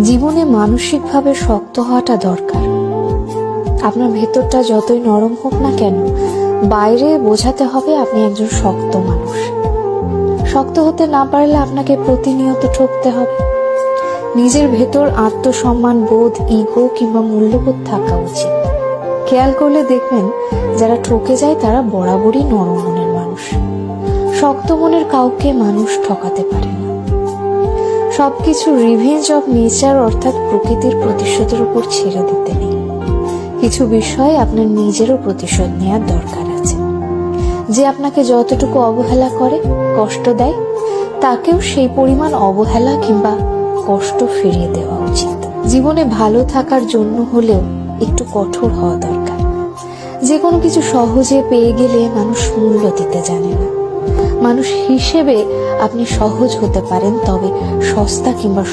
জীবনে মানসিকভাবে শক্ত হওয়াটা দরকার। আপনার ভেতরটা যতই নরম হোক না কেন, বাইরে বোঝাতে হবে আপনি একজন শক্ত মানুষ। শক্ত হতে না পারলে আপনাকে প্রতিনিয়ত ঠকতে হবে। নিজের ভেতর আত্মসম্মান বোধ, ইগো কিংবা মূল্যবোধ থাকা উচিত। খেয়াল করলে দেখবেন যারা ঠকে যায় তারা বরাবরই নরম মনের মানুষ। শক্ত মনের কাউকে মানুষ ঠকাতে পারে না। সবকিছু রিভেঞ্জ অফ নেচার অর্থাৎ প্রকৃতির প্রতিশোধের উপর ছেড়ে দিতে নেই। কিছু বিষয়ে আপনার নিজেরও প্রতিশোধ নেওয়ার দরকার আছে। যে আপনাকে যতটুকু অবহেলা করে, কষ্ট দেয়, তাকেও সেই পরিমাণ অবহেলা কিংবা কষ্ট ফিরিয়ে দেওয়া উচিত। জীবনে ভালো থাকার জন্য হলেও একটু কঠোর হওয়া দরকার। যে কোনো কিছু সহজে পেয়ে গেলে মানুষ মূল্য দিতে জানে না। মানুষ হিসেবে আপনি সহজ হতে পারেন, তবে সস্তা কিংবা